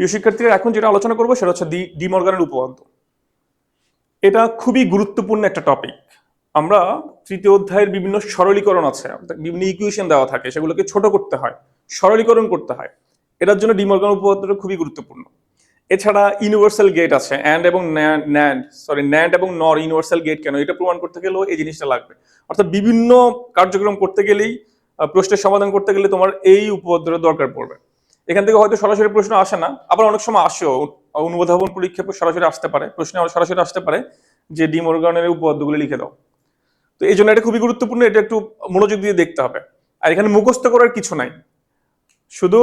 প্রিয় শিক্ষার্থীরা, এখন যেটা আলোচনা করবো সেটা হচ্ছে ডি মর্গানের উপপাদ্য। এটা খুবই গুরুত্বপূর্ণ একটা টপিক। আমরা তৃতীয় অধ্যায়ের বিভিন্ন সরলীকরণ আছে, বিভিন্ন ইকুয়েশন দেওয়া থাকে, সেগুলোকে ছোট করতে হয়, সরলীকরণ করতে হয়। এটার জন্য ডি মর্গান উপপাদ্যটা খুবই গুরুত্বপূর্ণ। এছাড়া ইউনিভার্সাল গেট আছে, ন্যান্ড এবং নর ইউনিভার্সাল গেট কেন, এটা প্রমাণ করতে গেলেও এই জিনিসটা লাগবে। অর্থাৎ বিভিন্ন কার্যক্রম করতে গেলেই, প্রশ্নের সমাধান করতে গেলে তোমার এই উপপাদ্যটা দরকার পড়বে। এখান থেকে হয়তো সরাসরি প্রশ্ন আসে না, আবার অনেক সময় আসেও, অনুধাবন পরীক্ষা সরাসরি আসতে পারে, প্রশ্নে সরাসরি আসতে পারে যে ডি মর্গানের উপপাদ্যগুলো লিখে দাও। তো এই জন্য এটা খুবই গুরুত্বপূর্ণ, এটা একটু মনোযোগ দিয়ে দেখতে হবে। আর এখানে মুখস্থ করার কিছু নাই, শুধু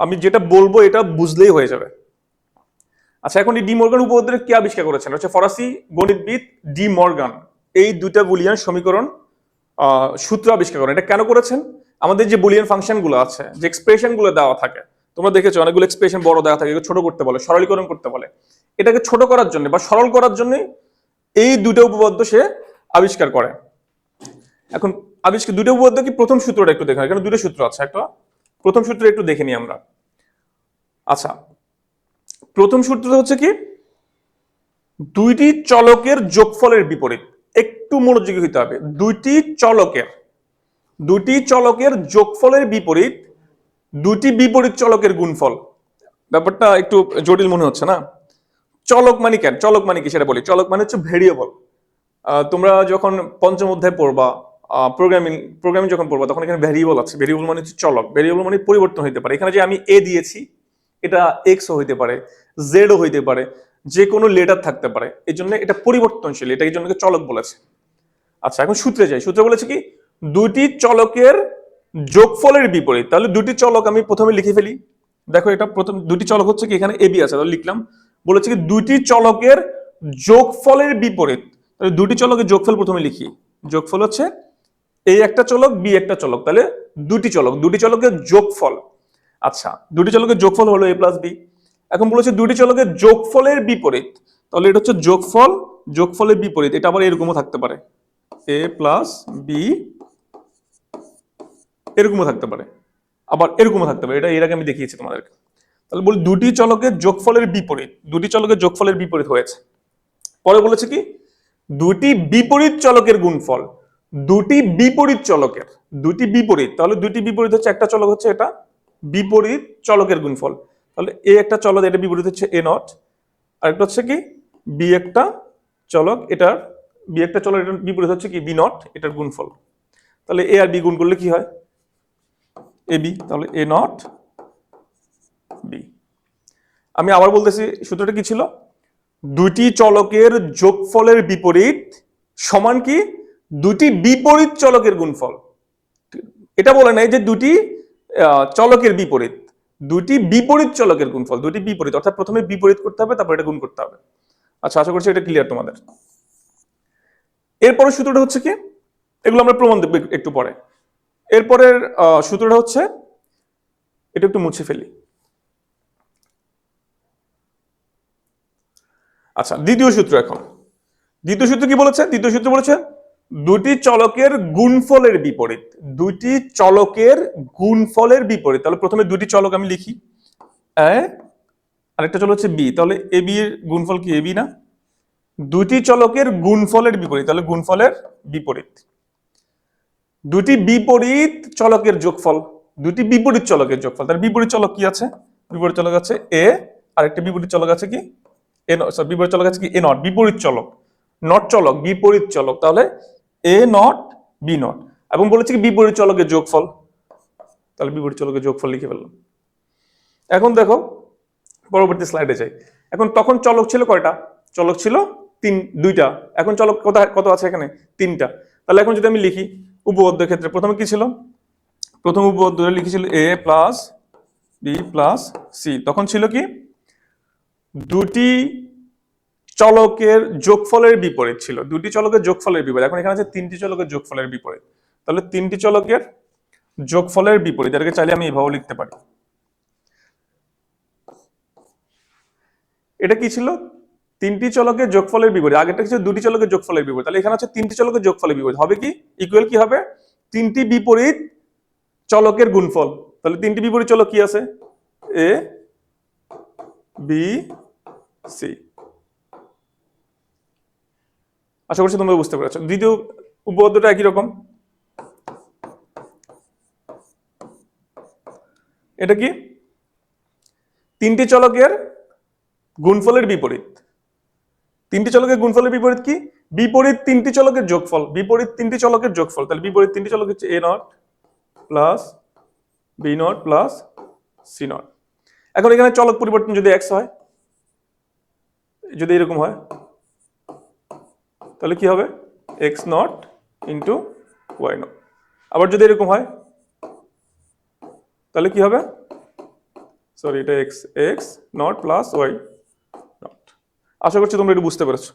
আমি যেটা বলবো এটা বুঝলেই হয়ে যাবে। আচ্ছা, এখন এই ডি মর্গান উপপাদ্যের কে আবিষ্কার করেছেন? হচ্ছে ফরাসি গণিতবিদ ডি মর্গান। এই দুইটা বুলিয়ান সমীকরণ সূত্র আবিষ্কার করেন। এটা কেন করেছেন? আমাদের যে বুলিয়ান ফাংশন গুলো আছে, যে এক্সপ্রেশন গুলো দেওয়া থাকে, তোমরা দেখেছো অনেকগুলো এক্সপ্রেশন বড় দেওয়া থাকে, ছোট করতে বলে, সরলীকরণ করতে বলে। এটাকে ছোট করার জন্য বা সরল করার জন্য এই দুটো উপপাদ্য সে আবিষ্কার করে। এখন দুটো উপপাদ্য কি, প্রথম সূত্রটা একটু দেখো, এখানে দুটো সূত্র আছে, একটা প্রথম সূত্র একটু দেখে নিই আমরা। আচ্ছা, প্রথম সূত্রটা হচ্ছে কি, দুইটি চলকের যোগফলের বিপরীত। একটু মনোযোগী হতে হবে। দুইটি চলকের যোগফলের বিপরীত দুটি বিপরীত চলকের গুণফল। ব্যাপারটা একটু জটিল মনে হচ্ছে না? চলক মানে কেন, চলক মানে কি সেটা বলি। চলক মানে হচ্ছে ভেরিয়েবল। তোমরা যখন পঞ্চম অধ্যায় পড়বা, প্রোগ্রামিং যখন পড়বা, তখন এখানে ভেরিয়েবল আছে। ভেরিয়েবল মানে হচ্ছে চলক। ভেরিয়েবল মানে পরিবর্তন হইতে পারে। এখানে যে আমি এ দিয়েছি, এটা এক্স ও হইতে পারে, জেড ও হইতে পারে, যে কোনো লেটার থাকতে পারে। এই জন্য এটা পরিবর্তনশীল, এটা এই জন্য চলক বলেছে। আচ্ছা, এখন সূত্রে যাই। সূত্রে বলেছে কি, দুটি চলকের যোগফলের বিপরীত। তাহলে দুটি চলক আমি প্রথমে লিখে ফেলি। দেখো, এটা প্রথম দুটি চলক হচ্ছে কি, এখানে এবি আছে, তাহলে লিখলাম। বলেছে কি, দুটি চলকের যোগফলের বিপরীত। তাহলে দুটি চলকের যোগফল প্রথমে লিখি। যোগফল হচ্ছে এই একটা চলক, বি একটা চলক, তাহলে দুটি চলকের যোগফল। আচ্ছা, দুটি চলকের যোগফল হলো এ প্লাস বি। এখন বলেছে দুটি চলকের যোগফলের বিপরীত, তাহলে এটা হচ্ছে যোগফলের বিপরীত। এটা আবার এরকমও থাকতে পারে, এ প্লাস বি, এরকমও থাকতে পারে, আবার এরকমও থাকতে পারে। এটা এর আগে আমি দেখিয়েছি তোমাদেরকে। তাহলে বলি দুটি চলকের যোগফলের বিপরীত হয়েছে। পরে বলেছে কি, দুটি বিপরীত চলকের গুণফল। দুটি বিপরীত, তাহলে দুটি বিপরীত হচ্ছে, একটা চলক হচ্ছে এটা, বিপরীত চলকের গুণফল। তাহলে এ একটা চলক, এটা বিপরীত হচ্ছে এ নট, আর একটা হচ্ছে কি বি একটা চলক, এটার বিপরীত হচ্ছে কি বি নট, এটার গুণফল। তাহলে এ আর বি গুণ করলে কি হয়, এ বি। তাহলে এ নট বি। আমি আবার বলতেছি, সূত্রটা কি ছিল? দুটি চলকের যোগফলের বিপরীত সমান কি দুটি বিপরীত চলকের গুণফল। এটা বলে নাই যে দুটি চলকের বিপরীত, দুটি বিপরীত চলকের গুণফল। দুটি বিপরীত অর্থাৎ প্রথমে বিপরীত করতে হবে, তারপর এটা গুণ করতে হবে। আচ্ছা, আশা করছি এটা ক্লিয়ার তোমাদের। এরপরের সূত্রটা হচ্ছে কি, এগুলো আমরা প্রমাণ দেব একটু পরে। এরপরের সূত্রটা হচ্ছে, এটা একটু মুছে ফেলি। আচ্ছা, দ্বিতীয় সূত্র কি বলেছে? দ্বিতীয় সূত্র বলেছে দুটি চলকের গুণফলের বিপরীত। তাহলে প্রথমে দুটি চলক আমি লিখি, আরেকটা চলক হচ্ছে বি। তাহলে এ বি এর গুণফল কি, এ বি না? দুটি চলকের গুণফলের বিপরীত, তাহলে গুণফলের বিপরীত। দুটি বিপরীত চলকের যোগফল, তার বিপরীত চলক কি আছে? বিপরীত চলক আছে এ, আর একটা বিপরীত চলক আছে কি বিপরীত চলক আছে কি এ নট। বিপরীত চলক, নট চলক, বিপরীত চলক। তাহলে এ নট বি নট, এবং বলেছে কি বিপরীত চলকের যোগফল। তাহলে বিপরীত চলকের যোগফল লিখে ফেললাম। এখন দেখো, পরবর্তী স্লাইডে যাই। এখন তখন চলক ছিল কয়টা? চলক ছিল দুইটা। এখন চলক কত আছে? এখানে তিনটা। তাহলে এখন যদি আমি লিখি উপপাদ্যের ক্ষেত্রে, প্রথমে কি ছিল? প্রথম উপপাদ্য লিখেছিল এ প্লাস বি প্লাস সি। তখন ছিল কি, দুটি চলকের যোগফলের বিপরীত ছিল, দুটি চলকের যোগফলের বিপরীত। এখন এখানে আছে তিনটি চলকের যোগফলের বিপরীত। তাহলে তিনটি চলকের যোগফলের বিপরীত, এটাকে চাইলে আমি এভাবে লিখতে পারি। এটা কি ছিল? তিনটি চলকের যোগফলের বিপরীত। আগেরটা ছিল দুটি চলকের যোগফলের বিপরীত। তাহলে এখানে আছে তিনটি চলকের যোগফলের বিপরীত। হবে কি, ইকুয়াল কি হবে? তিনটি বিপরীত চলকের গুণফল। তাহলে তিনটি বিপরীত চলক কি আছে? A B C. আশা করছি তোমরা বুঝতে পেরেছো। দ্বিতীয় উপপাদ্যটা একই রকম। এটা কি? তিনটি চলকের গুণফলের বিপরীত। তিনটি চলকের গুণফলের বিপরীত কি? বিপরীত তিনটি চলকের যোগফল। বিপরীত তিনটি চলকের যোগফল। তাহলে বিপরীত তিনটি চলক হচ্ছে A not plus B not plus C not. এখন এখানে চলক পরিবর্তন যদি এক্স হয়, যদি এরকম হয়, তাহলে কি হবে? X not into y not. আবার যদি এরকম হয় তাহলে কি হবে? সরি, এটা x x not plus y not. আশা করছি তোমরা একটু বুঝতে পেরেছো।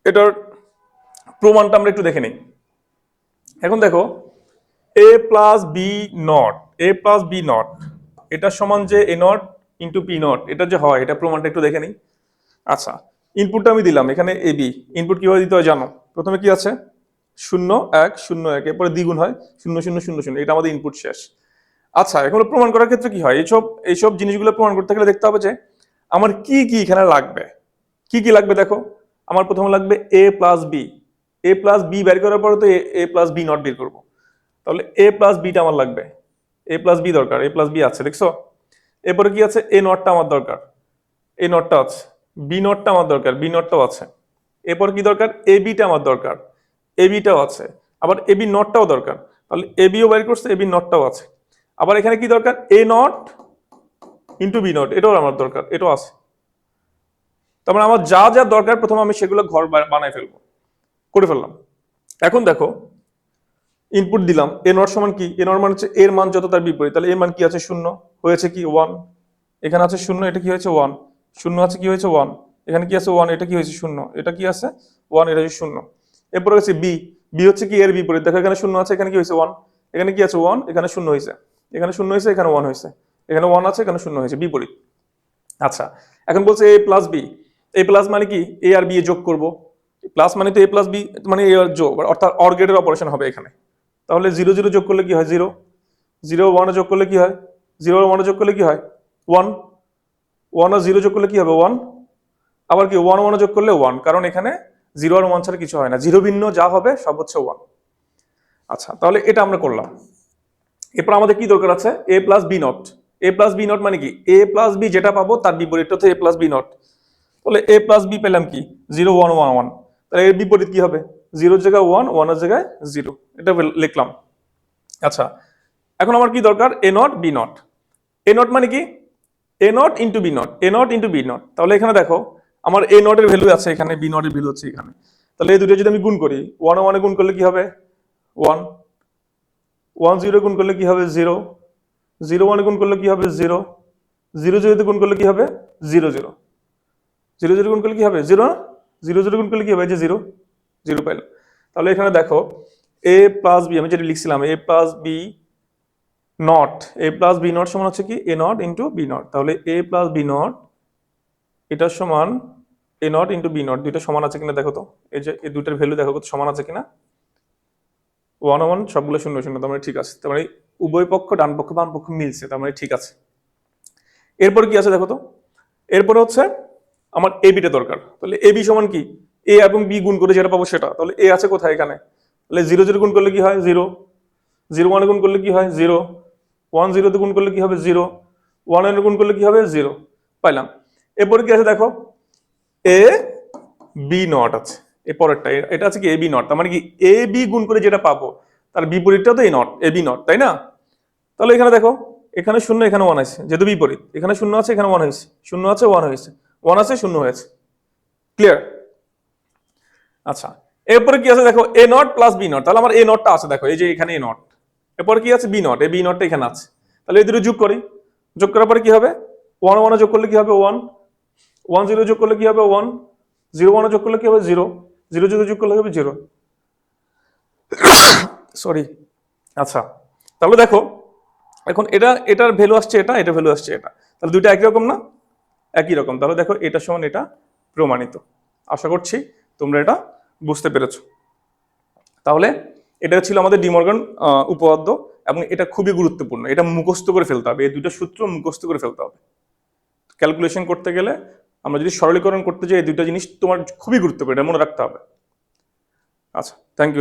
এটার প্রমাণটা আমরা একটু দেখে নিই। এখন দেখো A plus B not, A plus B not এটা সমান যে A not into P not, এটা যে হয়, এটা প্রমাণটা একটু দেখে নিই। আচ্ছা, ইনপুটটা আমি দিলাম এখানে এ বি। ইনপুট কিভাবে দিতে হয় জানো? প্রথমে কি আছে? 0 1 0 1, এরপরে দ্বিগুণ হয় 0 0 0 0, এটা আমাদের ইনপুট শেষ। আচ্ছা, এখন প্রমাণ করার ক্ষেত্রে কি হয়? এইসব জিনিসগুলো প্রমাণ করতে গেলে দেখতে হবে যে আমার কি কি এখানে লাগবে। কি কি লাগবে দেখো। আমার প্রথমে লাগবে এ প্লাস বি। এ প্লাস বি বের করার পরে তো এ প্লাস বি নট বের করবো। তাহলে এ প্লাস বিটা আমার লাগবে। এ প্লাস বি দরকার, এ প্লাস বি আছে, দেখছো? এরপরে কি আছে? এ নটটা আমার দরকার, এ নটটা আছে। বি নটটা আমার দরকার, বি নটটাও আছে। এরপর কি দরকার? এ বিটা আমার দরকার, এ বিটাও আছে। আবার এ বি নটটাও দরকার, তাহলে এ বিও বের করছে, এ বি নটটাও আছে। আবার এখানে কি দরকার? A not into B not, এটাও আমার দরকার, এটাও আছে। তার মানে আমার যা যা দরকার প্রথমে আমি সেগুলো ঘর বানায় ফেলবো, করে ফেললাম। এখন দেখো ইনপুট দিলাম এ নট সমান কি? এ নট মানে হচ্ছে এর মান যত তার বিপরীত। তাহলে এর মান কি আছে? 0 হয়েছে কি 1, এখানে আছে 0, এটা কি হয়েছে 1, 0 আছে কি হয়েছে 1, এখানে কি আছে 1, এটা কি হয়েছে 0, এটা কি আছে 1, এটা হচ্ছে 0। এরপরে হচ্ছে বি, বি হচ্ছে কি এর বিপরীত। দেখো এখানে 0 আছে, এখানে কি হয়েছে 1, এখানে কি আছে 1, এখানে 0 হয়েছে, এখানে 0 হয়েছে, এখানে 1 হয়েছে, এখানে 1 আছে, এখানে 0 হয়েছে, বিপরীত। আচ্ছা, এখন বলছে এ প্লাস বি। এ প্লাস মানে কি? এ আর বি যোগ করব। প্লাস মানে তো এ প্লাস বি মানে এ আর যোগ, অর্থাৎ অর গেটের অপারেশন হবে এখানে। তাহলে 0 0 যোগ করলে কি হয়? 0 0 1 যোগ করলে কি হয়? 0 আর 1 যোগ করলে কি হয়? 1 1 আর 0 যোগ করলে কি হবে? 1। আবার কি 1 1 যোগ করলে 1, কারণ এখানে 0 আর 1 ছাড়া কিছু হয় না, 0 ভিন্ন যা হবে সব হচ্ছে 1। আচ্ছা, তাহলে এটা আমরা করলাম। এরপর আমাদের কি দরকার আছে? A plus B not. A plus B not মানে কি? এ প্লাস বি যেটা পাবো তার বিপরীতটা হচ্ছে এ প্লাস বি নট। তাহলে এ প্লাস বি পেলাম কি? 0 1 1 1। তাহলে এর বিপরীত কি হবে? 0 এর জায়গায় 1, 1 এর জায়গায় 0, এটা লিখলাম। আচ্ছা, এখন আমার কি দরকার? A not B not. A not মানে কি? A not into B not, A not into B not. তাহলে এখানে দেখো আমার এ নটের ভ্যালু আছে এখানে, বি নটের ভ্যালু হচ্ছে এখানে। তাহলে এই দুটো যদি আমি গুণ করি, 1 1 এ গুণ করলে কি হবে? 1 1 0 গুণ করলে কি হবে? 0 0 1 গুণ করলে কি হবে? 0 0 0 গুণ করলে কি হবে? 0 0 0 0 গুণ করলে কি হবে? 0 0 0 গুণ করলে কি হবে? এই যে 0 0 পাইলাম। তাহলে এখানে দেখো এ প্লাস বি আমি যেটা লিখছিলাম, A plus B not, A plus B not সমান হচ্ছে কি? A not into B not. তাহলে এ প্লাস বি নট এটা সমান A not into B not. দুইটা সমান আছে কিনা দেখো তো, এই যে এই দুইটার ভ্যালু দেখো কত সমান আছে কিনা। 1 1 সবগুলো 0 0, তার মানে ঠিক আছে। তার মানে উভয় পক্ষ, ডান পক্ষ বাম পক্ষ মিলছে, তার মানে ঠিক আছে। এরপরে কি আছে দেখো তো, এরপরে হচ্ছে আমার এ বিটা দরকার। তাহলে এ বি সমান কি? এ এবং বি গুণ করে যেটা পাবো সেটা। তাহলে এ আছে কোথায়? এখানে। তাহলে 0 0 গুণ করলে কি হয়? 0 0 1 গুণ করলে কি হয়? 0 1 0 তে গুণ করলে কি হবে? 0 1 এর গুণ করলে কি হবে? 0 পাইলাম। এরপরে কি আছে দেখো, এ বি নট আছে। এর পরেরটা এটা আছে কি? A B not. তার মানে কি এ বি গুণ করে যেটা পাবো তার বিপরীতটা তো এ নট, এ বি নট, তাই না? তাহলে এখানে দেখো এখানে 0 এখানে 1 আছে, যেহেতু বিপরীত। এখানে 0 আছে, এখানে 1 হয়েছে, 0 আছে 1 হয়েছে, 1 আছে 0 হয়েছে। ক্লিয়ার? আচ্ছা, এরপরে কি আছে দেখো, এ নট প্লাস বি নট। তাহলে আমার এ নটটা আছে দেখো, এই যে এখানে এ নট। এরপরে কি আছে? B not. এই বি নটটা এখানে আছে। তাহলে এই দুটো যোগ করি, যোগ করার পরে কি হবে? 1 1 যোগ করলে কি হবে? 1 1 0 যোগ করলে কি হবে? 1 0 1 যোগ করলে কি হবে? 0 0 0 যোগ করলে হবে 0। সরি। আচ্ছা, তাহলে দেখো এখন এটার ভ্যালু আসছে এটা, এটা ভ্যালু আসছে এটা, তাহলে দুইটা একই রকম না? একই রকম। তাহলে দেখো এটা সমান এটা প্রমাণিত। আশা করছি তোমরা এটা বুঝতে পেরেছো। তাহলে এটা ছিল আমাদের ডিমর্গান উপপাদ্য, এবং এটা খুবই গুরুত্বপূর্ণ। এটা মুখস্থ করে ফেলতে হবে, এই দুটো সূত্র মুখস্থ করে ফেলতে হবে। ক্যালকুলেশন করতে গেলে আমরা যদি সরলীকরণ করতে যাই, এই দুইটা জিনিস তোমার খুবই গুরুত্বপূর্ণ, এটা মনে রাখতে হবে। আচ্ছা, থ্যাংক ইউ।